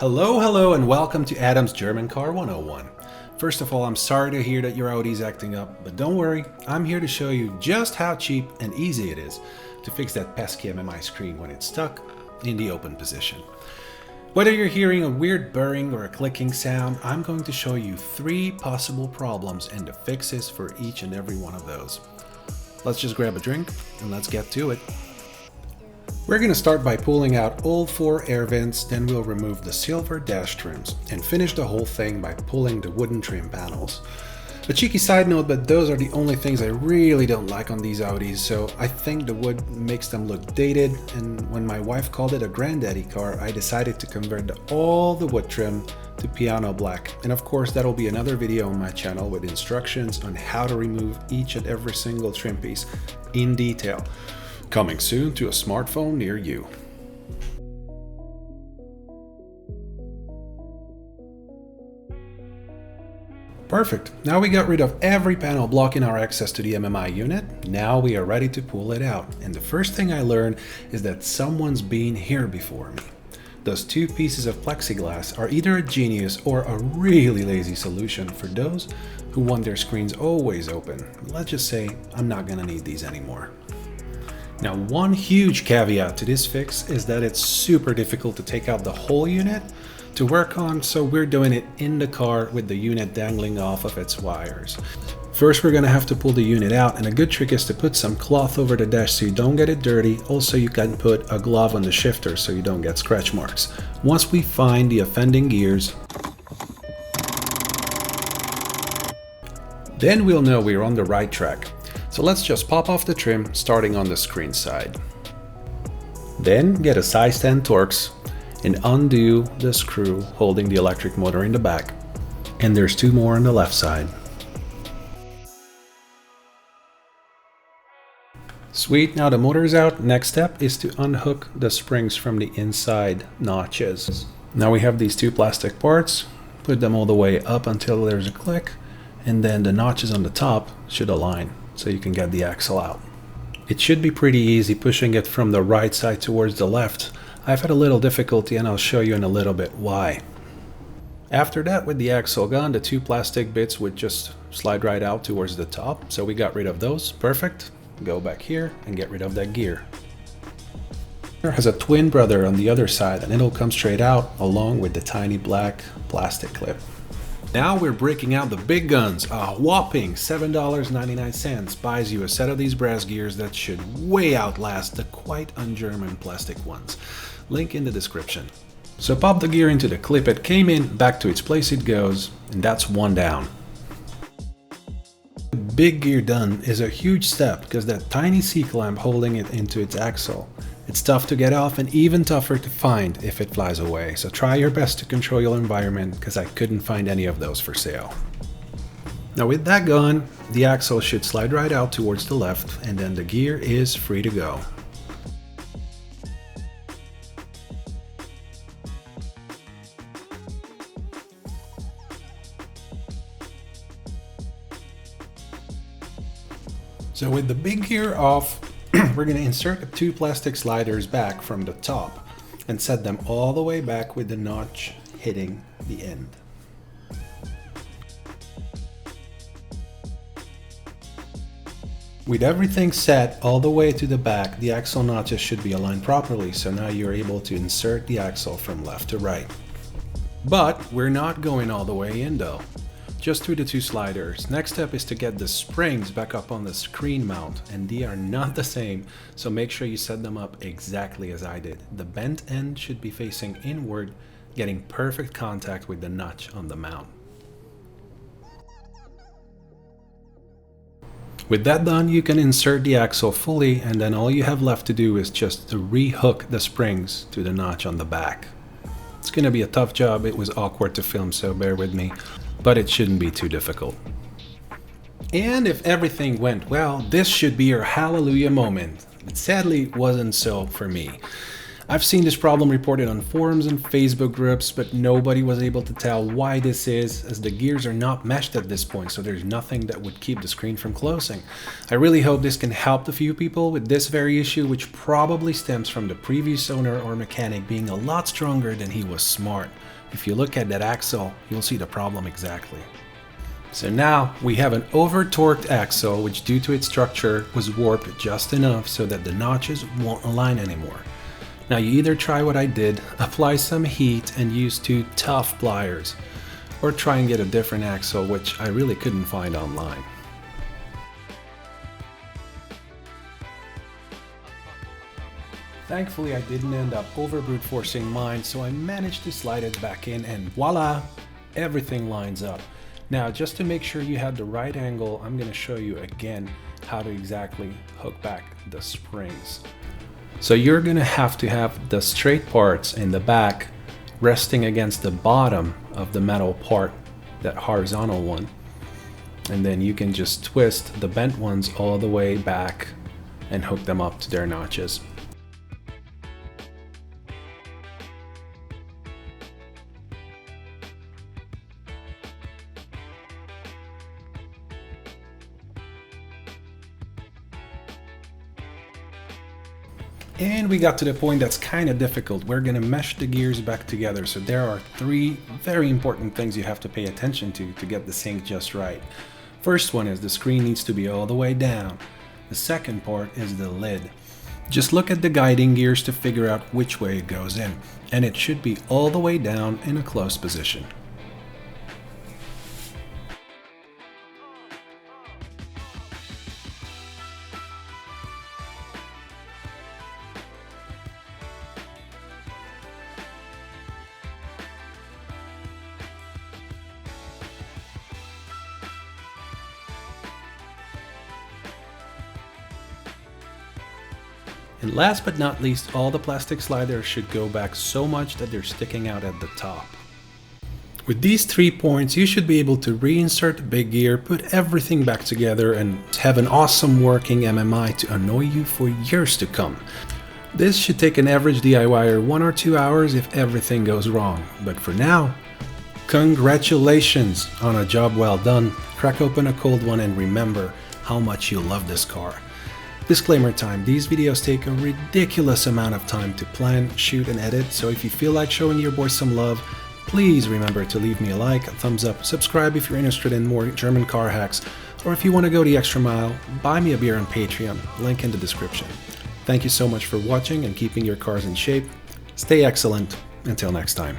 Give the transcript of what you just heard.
Hello, and welcome to Adam's German Car 101. First of all, I'm sorry to hear that your Audi's acting up, but don't worry, I'm here to show you just how cheap and easy it is to fix that pesky MMI screen when it's stuck in the open position. Whether you're hearing a weird burring or a clicking sound, I'm going to show you 3 possible problems and the fixes for each and every one of those. Let's just grab a drink and let's get to it. We're going to start by pulling out all 4 air vents, then we'll remove the silver dash trims and finish the whole thing by pulling the wooden trim panels. A cheeky side note, but those are the only things I really don't like on these Audis, so I think the wood makes them look dated, and when my wife called it a granddaddy car, I decided to convert all the wood trim to piano black. And of course that'll be another video on my channel with instructions on how to remove each and every single trim piece in detail. Coming soon to a smartphone near you. Perfect. Now we got rid of every panel blocking our access to the MMI unit. Now we are ready to pull it out. And the first thing I learned is that someone's been here before me. Those 2 pieces of plexiglass are either a genius or a really lazy solution for those who want their screens always open. Let's just say I'm not gonna need these anymore. Now, one huge caveat to this fix is that it's super difficult to take out the whole unit to work on, so we're doing it in the car with the unit dangling off of its wires. First, we're gonna have to pull the unit out, and a good trick is to put some cloth over the dash so you don't get it dirty. Also, you can put a glove on the shifter so you don't get scratch marks. Once we find the offending gears, then we'll know we're on the right track. So let's just pop off the trim, starting on the screen side. Then get a size 10 Torx and undo the screw holding the electric motor in the back. And there's 2 more on the left side. Sweet, now the motor's out. Next step is to unhook the springs from the inside notches. Now we have these 2 plastic parts. Put them all the way up until there's a click, and then the notches on the top should align, so you can get the axle out. It should be pretty easy pushing it from the right side towards the left. I've had a little difficulty and I'll show you in a little bit why. After that, with the axle gone, the 2 plastic bits would just slide right out towards the top, so we got rid of those. Perfect. Go back here and get rid of that gear. There has a twin brother on the other side, and it'll come straight out along with the tiny black plastic clip. Now we're breaking out the big guns. A whopping $7.99 buys you a set of these brass gears that should way outlast the quite un-German plastic ones. Link in the description. So pop the gear into the clip it came in, back to its place it goes, and that's 1 down. The big gear done is a huge step because that tiny C-clamp holding it into its axle. It's tough to get off and even tougher to find if it flies away, so try your best to control your environment because I couldn't find any of those for sale. Now with that gone, the axle should slide right out towards the left, and then the gear is free to go. So with the big gear off, we're going to insert the 2 plastic sliders back from the top and set them all the way back with the notch hitting the end. With everything set all the way to the back, the axle notches should be aligned properly, so now you're able to insert the axle from left to right. But we're not going all the way in though. Just through the 2 sliders. Next step is to get the springs back up on the screen mount, and they are not the same, so make sure you set them up exactly as I did. The bent end should be facing inward, getting perfect contact with the notch on the mount. With that done, you can insert the axle fully, and then all you have left to do is just to re-hook the springs to the notch on the back. It's gonna be a tough job. It was awkward to film, so bear with me. But it shouldn't be too difficult. And if everything went well, this should be your hallelujah moment. But sadly, it wasn't so for me. I've seen this problem reported on forums and Facebook groups, but nobody was able to tell why this is, as the gears are not meshed at this point, so there's nothing that would keep the screen from closing. I really hope this can help a few people with this very issue, which probably stems from the previous owner or mechanic being a lot stronger than he was smart. If you look at that axle, you'll see the problem exactly. So now we have an over-torqued axle, which due to its structure was warped just enough so that the notches won't align anymore. Now you either try what I did, apply some heat and use 2 tough pliers, or try and get a different axle, which I really couldn't find online. Thankfully I didn't end up over brute forcing mine, so I managed to slide it back in and voila, everything lines up. Now, just to make sure you have the right angle, I'm going to show you again how to exactly hook back the springs. So you're going to have the straight parts in the back resting against the bottom of the metal part, that horizontal one. And then you can just twist the bent ones all the way back and hook them up to their notches. And we got to the point that's kind of difficult. We're going to mesh the gears back together. So there are 3 very important things you have to pay attention to get the sync just right. First one is the screen needs to be all the way down. The second part is the lid. Just look at the guiding gears to figure out which way it goes in. And it should be all the way down in a closed position. And last but not least, all the plastic sliders should go back so much that they're sticking out at the top. With these 3 points, you should be able to reinsert the big gear, put everything back together, and have an awesome working MMI to annoy you for years to come. This should take an average DIYer 1 or 2 hours if everything goes wrong. But for now, congratulations on a job well done. Crack open a cold one and remember how much you love this car. Disclaimer time, these videos take a ridiculous amount of time to plan, shoot, and edit, so if you feel like showing your boy some love, please remember to leave me a like, a thumbs up, subscribe if you're interested in more German car hacks, or if you want to go the extra mile, buy me a beer on Patreon, link in the description. Thank you so much for watching and keeping your cars in shape. Stay excellent. Until next time.